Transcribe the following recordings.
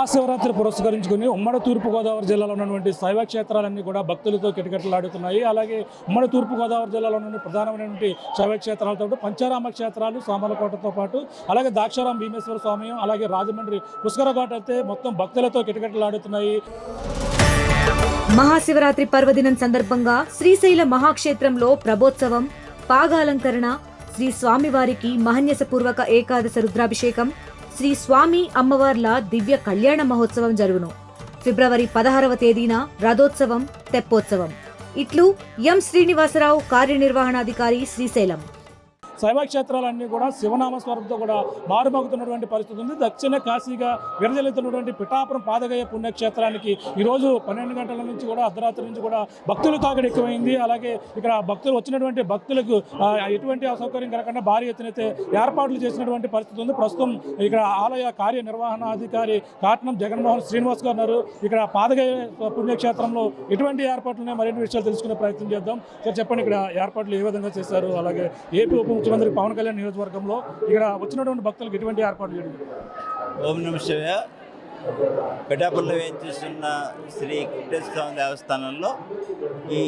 మహాశివరాత్రి పురస్కరించుకుని ఉమ్మడి తూర్పుగోదావరి జిల్లాలో ఉన్నటువంటి శైవ క్షేత్రాలన్నీ కూడా భక్తులతో కిటకిటలాడుతున్నాయి. అలాగే ఉమ్మడి తూర్పుగోదావరి జిల్లాలో ఉన్న ప్రధానమైనటువంటి శైవ క్షేత్రాలతో పాటు పంచారామ క్షేత్రాలు సామర్లకోటతో పాటు అలాగే దాక్షారాం భీమేశ్వర స్వామి అలాగే రాజమండ్రి పుష్కరఘాట్ అయితే మొత్తం భక్తులతో కిటకిటలాడుతున్నాయి. మహాశివరాత్రి పర్వదినం సందర్భంగా శ్రీశైల మహాక్షేత్రంలో ప్రభోత్సవం, పాగాలంకరణ, శ్రీ స్వామివారికి మహన్యసపూర్వక ఏకాదశ రుద్రాభిషేకం, శ్రీ స్వామి అమ్మవార్ల దివ్య కళ్యాణ మహోత్సవం జరుగును. ఫిబ్రవరి 16వ తేదీన రథోత్సవం, తెప్పోత్సవం. ఇట్లు ఎం శ్రీనివాసరావు, కార్యనిర్వహణాధికారి, శ్రీశైలం. శైవ క్షేత్రాలన్నీ కూడా శివనామస్వరంతో కూడా మారుమోగుతున్నటువంటి పరిస్థితి ఉంది. దక్షిణ కాశీగా విరజల్లుతున్నటువంటి పిఠాపురం పాదగయ పుణ్యక్షేత్రానికి ఈరోజు 12 గంటల నుంచి కూడా అర్ధరాత్రి నుంచి కూడా భక్తులు తాకిడి ఎక్కువైంది. అలాగే ఇక్కడ భక్తులు వచ్చినటువంటి భక్తులకు ఎటువంటి అసౌకర్యం కలగకుండా భారీ ఎత్తునైతే ఏర్పాట్లు చేసినటువంటి పరిస్థితి ఉంది. ప్రస్తుతం ఇక్కడ ఆలయ కార్యనిర్వహణాధికారి కాట్నం జగన్మోహన్ శ్రీనివాస్ గారు ఉన్నారు. ఇక్కడ పాదగయ పుణ్యక్షేత్రంలో ఎటువంటి ఏర్పాట్లు ఉన్నాయి, మరిన్ని విషయాలు తెలుసుకునే ప్రయత్నం చేద్దాం. సార్ చెప్పండి, ఇక్కడ ఏర్పాట్లు ఏ విధంగా చేశారు? అలాగే ఏపీ ఉప ముఖ్యమంత్రి పవన్ కళ్యాణ్ నియోజకవర్గంలో ఇక్కడ వచ్చినటువంటి భక్తులకు ఎటువంటి ఏర్పాట్లు చేయడం? ఓం నమః శివాయ. పిఠాపురంలో వేయించేస్తున్న శ్రీ వెంకటేశ్వర స్వామి దేవస్థానంలో ఈ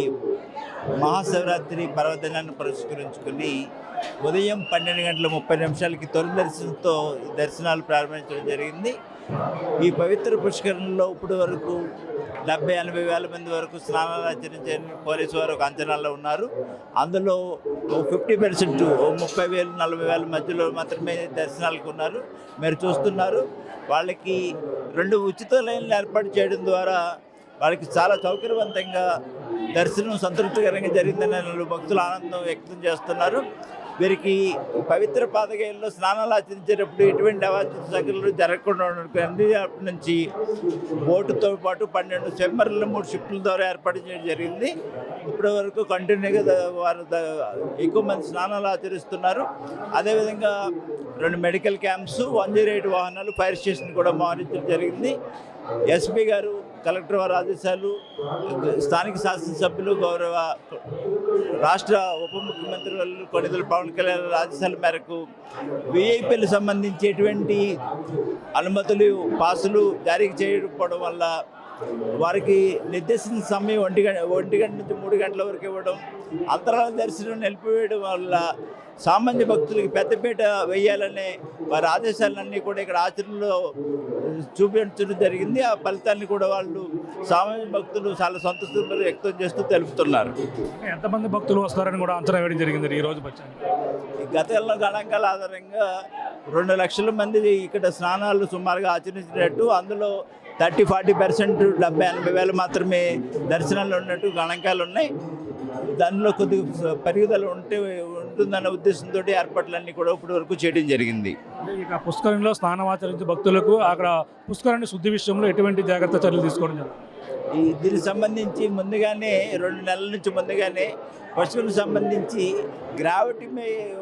మహాశివరాత్రి పర్వదినాన్ని పురస్కరించుకుని ఉదయం 12:30 తొలి దర్శనంతో దర్శనాలు ప్రారంభించడం జరిగింది. ఈ పవిత్ర పుష్కరంలో ఇప్పటి వరకు 70-80 వేల మంది వరకు స్నానాలు ఆచరించని పోలీసు వారు ఒక అంచనాల్లో ఉన్నారు. అందులో 50%, 30,000-40,000 మధ్యలో మాత్రమే దర్శనాలకు ఉన్నారు. మీరు చూస్తున్నారు, వాళ్ళకి 2 ఉచిత లైన్లు ఏర్పాటు చేయడం ద్వారా వాళ్ళకి చాలా సౌకర్యవంతంగా దర్శనం సంతృప్తికరంగా జరిగిందని భక్తులు ఆనందం వ్యక్తం చేస్తున్నారు. వీరికి పవిత్ర పాదగయల్లో స్నానాలు ఆచరించేటప్పుడు ఎటువంటి అవాంఛిత సంఘటనలు జరగకుండా అన్ని నుంచి బోటుతో పాటు 12 స్విమ్మర్లు 3 షిప్ల ద్వారా ఏర్పాటు చేయడం జరిగింది. ఇప్పటి వరకు కంటిన్యూగా వారు ఎక్కువ మంది స్నానాలు ఆచరిస్తున్నారు. అదేవిధంగా 2 మెడికల్ క్యాంప్స్, 108 వాహనాలు, ఫైర్ స్టేషన్ కూడా మోహరించడం జరిగింది. ఎస్పీ గారు, కలెక్టర్ వారి ఆదేశాలు, స్థానిక శాసనసభ్యులు, గౌరవ రాష్ట్ర ఉప ముఖ్యమంత్రి వాళ్ళు కొణిదెల పవన్ కళ్యాణ్ ఆదేశాల మేరకు విఐపీలు సంబంధించి ఎటువంటి అనుమతులు, పాసులు జారీ చేయకపోవడం వల్ల వారికి నిర్దేశించిన సమయం 1 గంట నుంచి 3 గంటల వరకు ఇవ్వడం, అంతరాల దర్శనం నిలిపివేయడం వల్ల సామాన్య భక్తులకి పెద్దపీట వేయాలనే వారి ఆదేశాలన్నీ కూడా ఇక్కడ ఆచరణలో చూపించడం జరిగింది. ఆ ఫలితాన్ని కూడా వాళ్ళు సామాన్య భక్తులు చాలా సంతృప్తి వ్యక్తం చేస్తూ తెలుపుతున్నారు. ఎంతమంది భక్తులు వస్తారని కూడా అంచనా వేయడం జరిగింది ఈ రోజు గతంలో గణాంకాల ఆధారంగా 2 లక్షల మంది ఇక్కడ స్నానాలు సుమారుగా ఆచరించినట్టు, అందులో 30-40%, 70-80 వేలు మాత్రమే దర్శనాలు ఉన్నట్టు గణాంకాలు ఉన్నాయి. దానిలో కొద్దిగా పెరుగుదల ఉంటుందన్న ఉద్దేశంతో ఏర్పాట్లన్నీ కూడా ఇప్పటి వరకు చేయడం జరిగింది. ఇక పుష్కరంలో స్నానం ఆచరించే భక్తులకు అక్కడ పుష్కరాన్ని శుద్ధి విషయంలో ఎటువంటి జాగ్రత్త చర్యలు తీసుకోవడం జరుగుతుంది? దీనికి సంబంధించి ముందుగానే 2 నెలల నుంచి ముందుగానే పశువులకు సంబంధించి గ్రావిటీ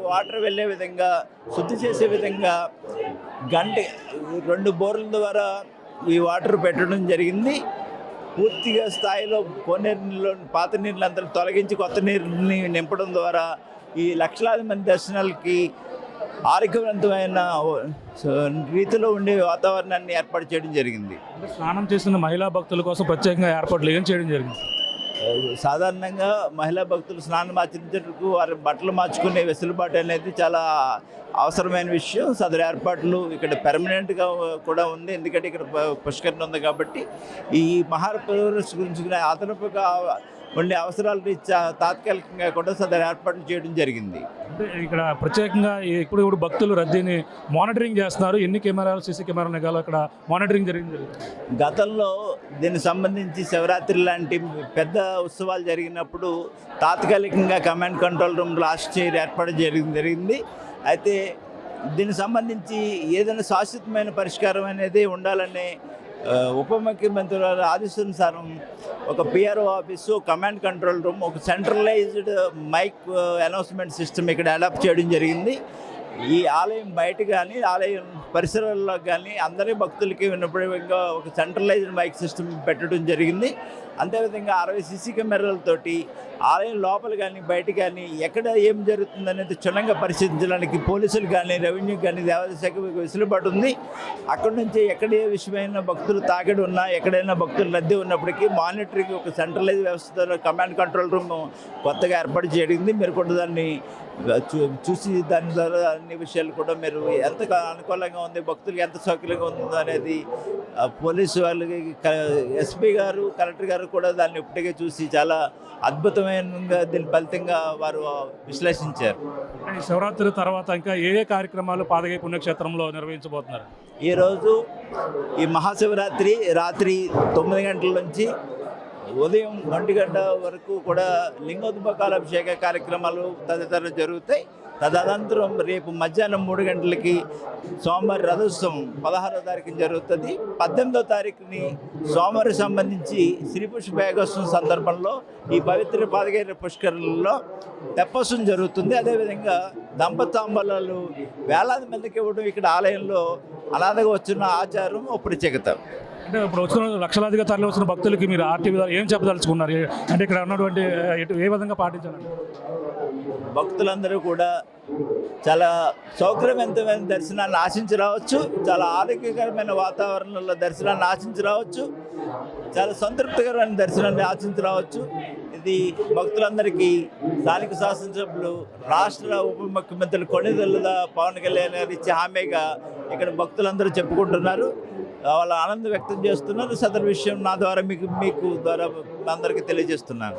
వాటర్ వెళ్ళే విధంగా, శుద్ధి చేసే విధంగా 2 బోర్ల ద్వారా ఈ వాటర్ పెట్టడం జరిగింది. పూర్తిగా స్థాయిలో కోనేరులో పాత నీళ్ళంతా తొలగించి కొత్త నీరుని నింపడం ద్వారా ఈ లక్షలాది మంది దర్శనాలకి ఆరోగ్యవంతమైన రీతిలో ఉండే వాతావరణాన్ని ఏర్పాటు చేయడం జరిగింది. స్నానం చేసిన మహిళా భక్తుల కోసం ప్రత్యేకంగా ఏర్పాట్లు ఏం చేయడం జరిగింది? సాధారణంగా మహిళా భక్తులు స్నానం ఆచరించేందుకు వారి బట్టలు మార్చుకునే వెసులుబాటు అనేది చాలా అవసరమైన విషయం. సదరు ఏర్పాట్లు ఇక్కడ పెర్మనెంట్గా కూడా ఉంది, ఎందుకంటే ఇక్కడ పుష్కరణ ఉంది కాబట్టి ఈ మహాపురుష గురించి అదనపుగా ఉండే అవసరాలు రీత్యా తాత్కాలికంగా కూడా సదరు ఏర్పాట్లు చేయడం జరిగింది. అంటే ఇక్కడ ప్రత్యేకంగా ఇప్పుడు భక్తులు రద్దీని మానిటరింగ్ చేస్తున్నారు. ఎన్ని కెమెరాలు, సీసీ కెమెరాలు నెగాలో ఇక్కడ మానిటరింగ్ జరిగింది. గతంలో దీనికి సంబంధించి శివరాత్రి లాంటి పెద్ద ఉత్సవాలు జరిగినప్పుడు తాత్కాలికంగా command control room last year ఏర్పాటు జరిగింది. అయితే దీనికి సంబంధించి ఏదైనా శాశ్వతమైన పరిష్కారం అనేది ఉండాలనే ఉప ముఖ్యమంత్రి వారి ఆదేశానుసారం ఒక PRO office, command control room, ఒక సెంట్రలైజ్డ్ మైక్ అనౌన్స్మెంట్ సిస్టమ్ ఇక్కడ అడాప్ట్ చేయడం జరిగింది. ఈ ఆలయం బయట కానీ ఆలయం పరిసరాల్లో కానీ అందరి భక్తులకి వినపడేవిగా ఒక సెంట్రలైజ్డ్ మైక్ సిస్టమ్ పెట్టడం జరిగింది. అంతేవిధంగా 60 సీసీ కెమెరాలతోటి ఆలయం లోపల కానీ బయట కానీ ఎక్కడ ఏం జరుగుతుందనేది క్షుణ్ణంగా పరిశీలించడానికి పోలీసులు కానీ రెవెన్యూ కానీ దేవాదాయ శాఖకు వెసులుబాటు ఉంది. అక్కడి నుంచి ఎక్కడ ఏ విషయమైన భక్తులు తాకిడి ఉన్నా ఎక్కడైనా భక్తులు రద్దీ ఉన్నప్పటికీ మానిటరింగ్ ఒక సెంట్రలైజ్ వ్యవస్థలో కమాండ్ కంట్రోల్ రూమ్ కొత్తగా ఏర్పాటు చేయడింది. మీరు కూడా దాన్ని చూసి దాని ద్వారా అన్ని విషయాలు కూడా మీరు ఎంత అనుకూలంగా ఉంది, భక్తులకు ఎంత సౌకర్యంగా ఉందో అనేది పోలీసు వాళ్ళకి ఎస్పీ గారు కలెక్టర్ గారు కూడా దాన్ని ఇప్పటికే చూసి చాలా అద్భుతమైన దీని ఫలితంగా వారు విశ్లేషించారు. ఈ శివరాత్రి తర్వాత ఇంకా ఏ ఏ కార్యక్రమాలు పాదగయ పుణ్యక్షేత్రంలో నిర్వహించబోతున్నారు? ఈరోజు ఈ మహాశివరాత్రి రాత్రి 9 గంటల నుంచి ఉదయం 1 గంట వరకు కూడా లింగోద్భకాలాభిషేక కార్యక్రమాలు తదితరులు జరుగుతాయి. తదనంతరం రేపు మధ్యాహ్నం 3 గంటలకి సోమవారి రథోత్సవం 16వ తారీఖున జరుగుతుంది. 18వ తారీఖుని సోమవారికి సంబంధించి శ్రీ పుష్పయాగోత్సవం సందర్భంలో ఈ పవిత్ర పాదగయ పుష్కరంలో తెప్పోత్సవం జరుగుతుంది. అదేవిధంగా దంపతాంబలాలు వేలాది మందికి ఇవ్వడం ఇక్కడ ఆలయంలో అనాథగా వచ్చిన ఆచారం ఒక ప్రత్యేకత. అంటే ఇప్పుడు వచ్చిన లక్షలాదిగా తరలి వచ్చిన భక్తులకి మీరు ఆర్టీ విధాలు ఏం చెప్పదలుచుకున్నారు? అంటే ఇక్కడ ఉన్నటువంటి ఏ విధంగా పాటించాలి? భక్తులందరూ కూడా చాలా సౌకర్యవంతమైన దర్శనాన్ని ఆశించి రావచ్చు, చాలా ఆరోగ్యకరమైన వాతావరణంలో దర్శనాన్ని ఆశించి రావచ్చు, చాలా సంతృప్తికరమైన దర్శనాన్ని ఆశించి రావచ్చు. ఇది భక్తులందరికీ స్థానిక శాసనసభ్యులు రాష్ట్ర ఉప ముఖ్యమంత్రులు కొణిదెల్లుల పవన్ కళ్యాణ్ గారు ఇచ్చే హామీగా ఇక్కడ భక్తులందరూ చెప్పుకుంటున్నారు, వాళ్ళ ఆనందం వ్యక్తం చేస్తున్నారు. సదరు విషయం నా ద్వారా మీకు ద్వారా అందరికీ తెలియజేస్తున్నాను.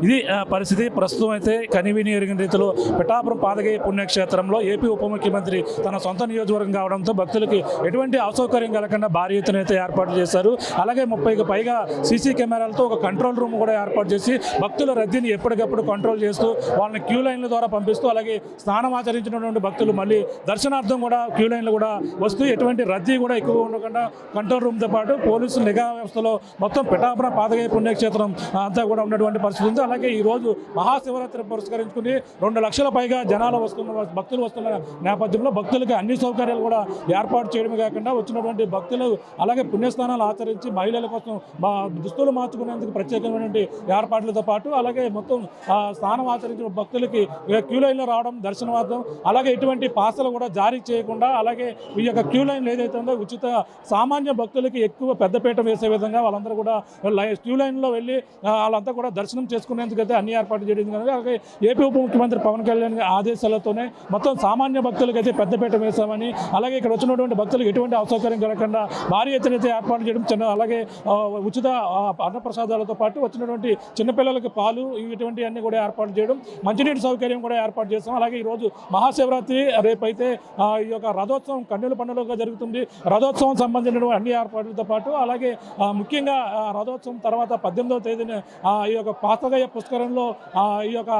ఇది పరిస్థితి. ప్రస్తుతం అయితే కనివిని ఎరిగిన రీతిలో పిఠాపురం పాదగయ పుణ్యక్షేత్రంలో ఏపీ ఉప ముఖ్యమంత్రి తన సొంత నియోజకవర్గం కావడంతో భక్తులకి ఎటువంటి అసౌకర్యం కలగకుండా భారీ ఎత్తున అయితే ఏర్పాటు చేశారు. అలాగే 30కి పైగా సీసీ కెమెరాలతో ఒక కంట్రోల్ రూమ్ కూడా ఏర్పాటు చేసి భక్తుల రద్దీని ఎప్పటికప్పుడు కంట్రోల్ చేస్తూ వాళ్ళని క్యూ లైన్ల ద్వారా పంపిస్తూ, అలాగే స్నానం ఆచరించినటువంటి భక్తులు మళ్ళీ దర్శనార్థం కూడా క్యూ లైన్లు కూడా వస్తూ ఎటువంటి రద్దీ కూడా ఎక్కువ ఉండకుండా కంట్రోల్ రూమ్తో పాటు పోలీసులు నిఘా వ్యవస్థలో మొత్తం పిఠాపురం పాదగయ పుణ్యక్షేత్రం అంతా కూడా ఉన్నటువంటి పరిస్థితి ఉంది. అలాగే ఈరోజు మహాశివరాత్రి పురస్కరించుకుని 2 లక్షల పైగా జనాలు భక్తులు వస్తున్న నేపథ్యంలో భక్తులకి అన్ని సౌకర్యాలు కూడా ఏర్పాటు చేయడమే కాకుండా వచ్చినటువంటి భక్తులు అలాగే పుణ్యస్నానాలు ఆచరించి మహిళల కోసం దుస్తులు మార్చుకునేందుకు ప్రత్యేకమైనటువంటి ఏర్పాట్లతో పాటు అలాగే మొత్తం స్నానం ఆచరించిన భక్తులకి క్యూ లైన్లో రావడం దర్శనార్థం, అలాగే ఎటువంటి పాసలు కూడా జారీ చేయకుండా అలాగే ఈ యొక్క క్యూ లైన్ ఏదైతే ఉందో ఉచిత సామాన్య భక్తులకి ఎక్కువ పెద్దపీట వేసే విధంగా వాళ్ళందరూ కూడా క్యూ లైన్లో వెళ్ళి వాళ్ళంతా కూడా దర్శనం చేసుకునేందుకైతే అన్ని ఏర్పాటు చేయడం కనుక అలాగే ఏపీ ఉప ముఖ్యమంత్రి పవన్ కళ్యాణ్ ఆదేశాలతోనే మొత్తం సామాన్య భక్తులకైతే పెద్దపీట వేశామని, అలాగే ఇక్కడ వచ్చినటువంటి భక్తులకు ఎటువంటి అసౌకర్యం కలగకుండా భారీ ఎత్తున అయితే ఏర్పాటు చేయడం, అలాగే ఉచిత అన్నప్రసాదాలతో పాటు వచ్చినటువంటి చిన్నపిల్లలకి పాలు ఇటువంటి అన్ని కూడా ఏర్పాటు చేయడం, మంచినీటి సౌకర్యం కూడా ఏర్పాటు చేస్తాం. అలాగే ఈరోజు మహాశివరాత్రి రేపైతే ఈ యొక్క రథోత్సవం కన్నుల పండుగగా జరుగుతుంది. రథోత్సవం సంబంధించిన అన్ని ఏర్పాట్లతో పాటు అలాగే ముఖ్యంగా రథోత్సవం తర్వాత 18వ తేదీన ఈ యొక్క పాదగయ పుష్కరంలో ఈ యొక్క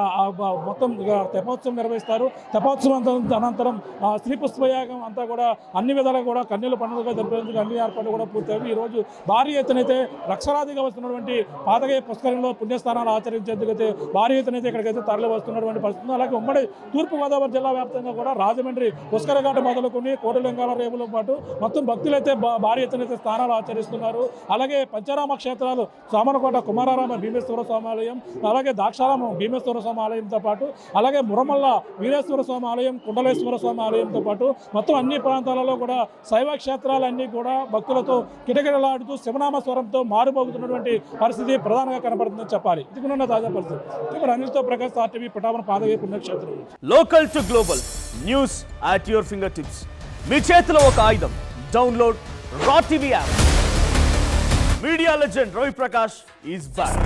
మొత్తం తెపోత్సవం నిర్వహిస్తారు. తెపోత్సవం అనంతరం శ్రీ పుష్పయాగం అంతా కూడా అన్ని విధాలుగా కూడా కన్నుల పండుగగా జరిపేందుకు అన్ని ఏర్పాట్లు కూడా పూర్తయ్యాయి. ఈరోజు భారీ ఎత్తునైతే లక్షలాదిగా వస్తున్నటువంటి పాదగయ పుష్కరంలో పుణ్యస్థానాలు ఆచరించేందుకైతే భారీ ఎత్తునైతే ఇక్కడికైతే తరలి వస్తున్నటువంటి పరిస్థితి. అలాగే ఉమ్మడి తూర్పుగోదావరి జిల్లా వ్యాప్తంగా కూడా రాజమండ్రి పుష్కరఘాట మొదలుకొని కోటలింగాల రేవులతో పాటు మొత్తం భక్తులైతే భారీ ఎత్తునైతే స్నానాలు ఆచరిస్తున్నారు. అలాగే పంచరామ క్షేత్రాలు సామనకోట కుమారారామ భీమేశ్వర స్వామి ఆలయం, అలాగే దాక్షారామ భీమేశ్వర స్వామి ఆలయంతో పాటు అలాగే మురమల్ల వీరేశ్వర స్వామి ఆలయం, కుండలేశ్వర స్వామి ఆలయంతో పాటు మొత్తం అన్ని ప్రాంతాలలో కూడా శైవ క్షేత్రాలన్నీ కూడా భక్తులతో కిటకిటలాడుతూ శివనామ స్వరంతో మారుమోగుతున్నటువంటి పరిస్థితి ప్రధానంగా కనబడుతుందని చెప్పాలి. ఇదికున్న తాజా పరిస్థితి. అనిల్తో ప్రకాష్, ఆర్టీవీ, పిఠాపురం పాదగయ పుణ్యక్షేత్రం. Local to global news at your fingertips. మీ చేతిలో ఒక ఆయుధం. డౌన్లోడ్ రా TV app. Media legend Ravi Prakash is back.